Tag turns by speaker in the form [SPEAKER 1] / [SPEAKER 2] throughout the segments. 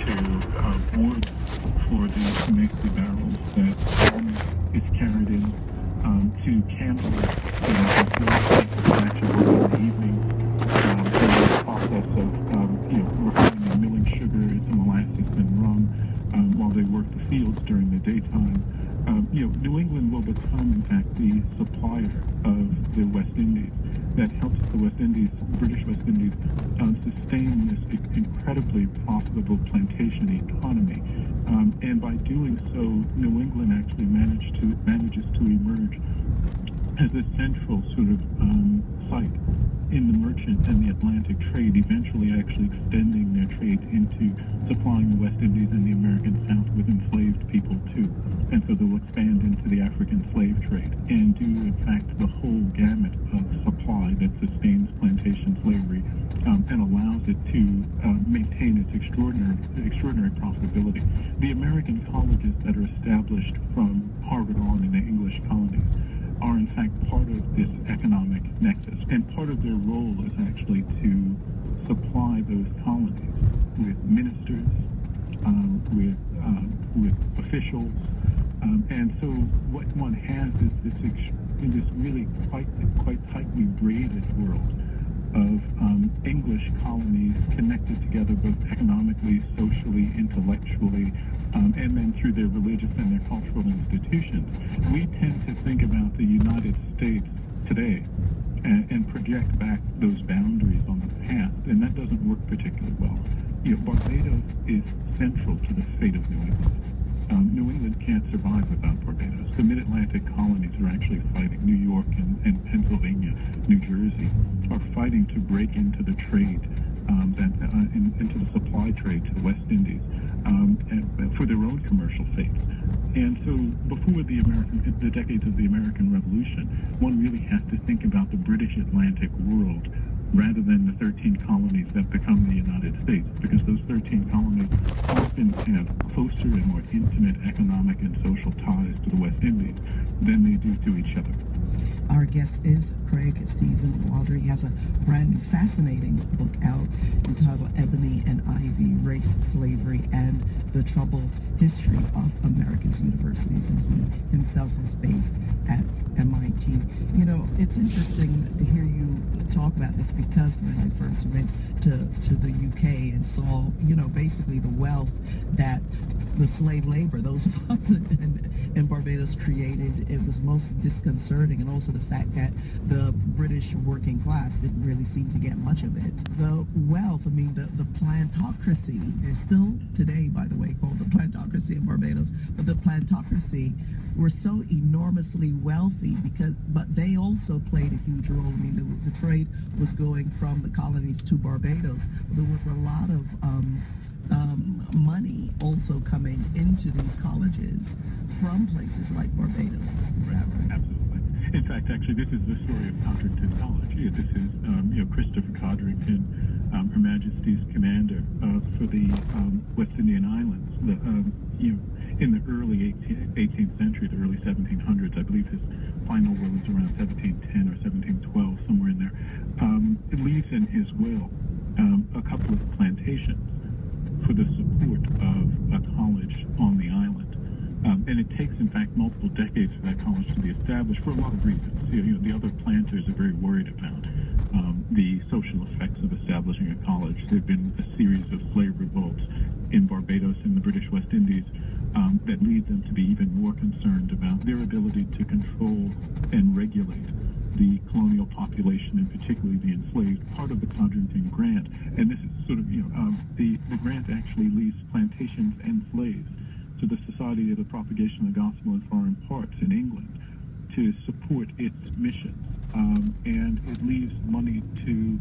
[SPEAKER 1] to wood for to make the barrels that is carried in to candles and actually work in the evenings in the process of refining and milling sugar, some molasses and rum while they work the fields during the daytime. New England will become, in fact, the supplier of the West Indies. That helps the West Indies, British West Indies, sustain this incredibly profitable plantation economy. And by doing so, New England actually manages to emerge as a central sort of site in the merchant and the Atlantic trade, eventually actually extending their trade into supplying the West Indies and the American South with enslaved people too. And so they'll expand into the African slave trade and do, in fact, the whole gamut of supply that sustains plantation slavery and allows it to maintain its extraordinary profitability. The American colleges that are established from Harvard on in the English colonies are in fact part of this economic nexus, and part of their role is actually to supply those colonies with ministers, with officials, and so what one has is this really quite tightly braided world of English colonies connected together both economically, socially, intellectually, and then through their religious and their cultural institutions. We tend to think about the United States today and project back those boundaries on the past, and that doesn't work particularly well. Barbados is central to the fate of New England. New England can't survive without Barbados. The mid-Atlantic colonies are actually fighting. New York and Pennsylvania, New Jersey are fighting to break into the trade, into the supply trade to the West Indies for their own commercial fate. And so before the decades of the American Revolution, one really has to think about the British Atlantic world rather than the 13 colonies that become the United States, because those 13 colonies often have closer and more intimate economic and social ties to the West Indies than they do to each other.
[SPEAKER 2] Our guest is Craig Stephen Wilder. He has a brand new fascinating book out entitled Ebony and IV, Race, Slavery, and the Troubled History of America's Universities, and he himself is based at MIT. It's interesting to hear you talk about this, because when I first went to the UK and saw, basically the wealth that the slave labor, those of us in Barbados created, it was most disconcerting, and also the fact that the British working class didn't really seem to get much of it. The wealth, the plantocracy, they're still today, by the way, called the plantocracy in Barbados, but the plantocracy were so enormously wealthy but they also played a huge role. The trade was going from the colonies to Barbados. There was a lot of money also coming into these colleges from places like Barbados. Is that right?
[SPEAKER 1] Absolutely. In fact, actually, this is the story of Codrington College. This is, Christopher Codrington, Her Majesty's commander for the West Indian Islands. In the early 18th century, the early 1700s, I believe his final will is around 1710 or 1712, somewhere in there. It leaves in his will a couple of plantations for the support of a college on the island. And it takes, in fact, multiple decades for that college to be established for a lot of reasons. The other planters are very worried about the social effects of establishing a college. There have been a series of slave revolts in Barbados and the British West Indies that lead them to be even more concerned about their ability to control and regulate the colonial population, and particularly the enslaved, part of the Codrington Grant. And this is sort of, the grant actually leaves plantations and slaves to the Society of the Propagation of the Gospel in Foreign Parts in England to support its mission. And it leaves money to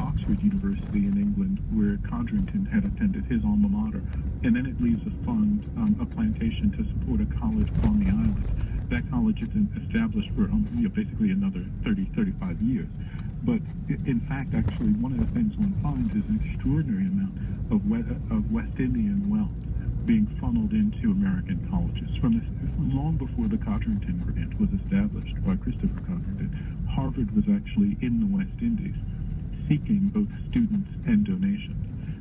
[SPEAKER 1] Oxford University in England, where Codrington had attended, his alma mater. And then it leaves a fund, a plantation, to support a college on the island. That college isn't established for basically another 35 years. But in fact, actually, one of the things one finds is an extraordinary amount of West Indian wealth being funneled into American colleges. Long before the Codrington Grant was established by Christopher Codrington, Harvard was actually in the West Indies seeking both students and donations.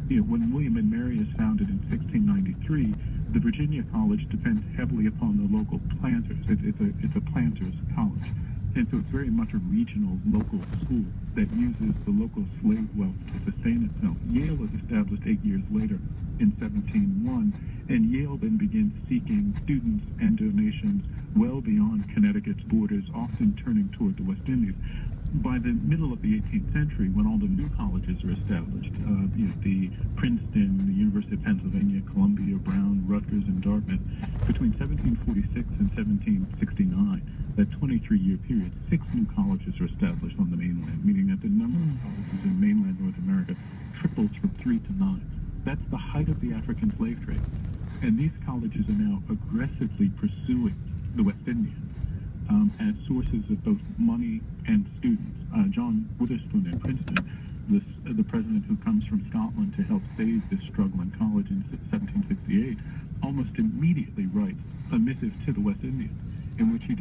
[SPEAKER 1] when William and Mary is founded in 1693, the Virginia College depends heavily upon the local planters. It's a planters college. And so it's very much a regional, local school that uses the local slave wealth to sustain itself. Yale is established 8 years later in 1701, and Yale then begins seeking students and donations well beyond Connecticut's borders, often turning toward the West Indies. By the middle of the 18th century, when all the new colleges are established, the Princeton, the University of Pennsylvania, Columbia, Brown, Rutgers, and Dartmouth, between 1746 and 1769, that 23-year period, 6 new colleges are established on the mainland, meaning that the number of colleges in mainland North America triples from 3 to 9. That's the height of the African slave trade. And these colleges are now aggressively pursuing the West Indians as sources of both money and students. John Witherspoon at Princeton, the president who comes from Scotland to help save this struggling college in 1768, almost immediately writes a missive to the West Indians, in which he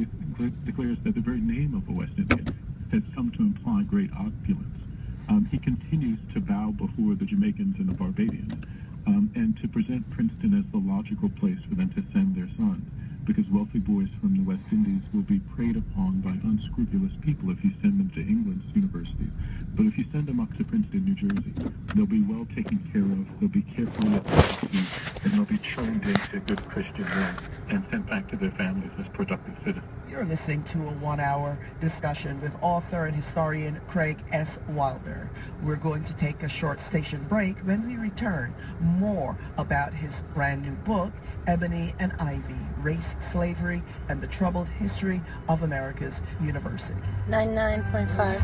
[SPEAKER 1] declares that the very name of a West Indian has come to imply great opulence. He continues to bow before the Jamaicans and the Barbadians, and to present Princeton as the logical place for them to send their sons, because wealthy boys from the West Indies will be preyed upon by unscrupulous people if you send them to England's universities. But if you send them up to Princeton, New Jersey, they'll be well taken care of, they'll be carefully educated, and they'll be trained into good Christian life and sent back to their families as productive citizens.
[SPEAKER 2] You're listening to a 1-hour discussion with author and historian Craig S. Wilder. We're going to take a short station break. When we return, more about his brand new book, Ebony and Ivy, Race, Slavery, and the Troubled History of America's University.
[SPEAKER 3] 99.5.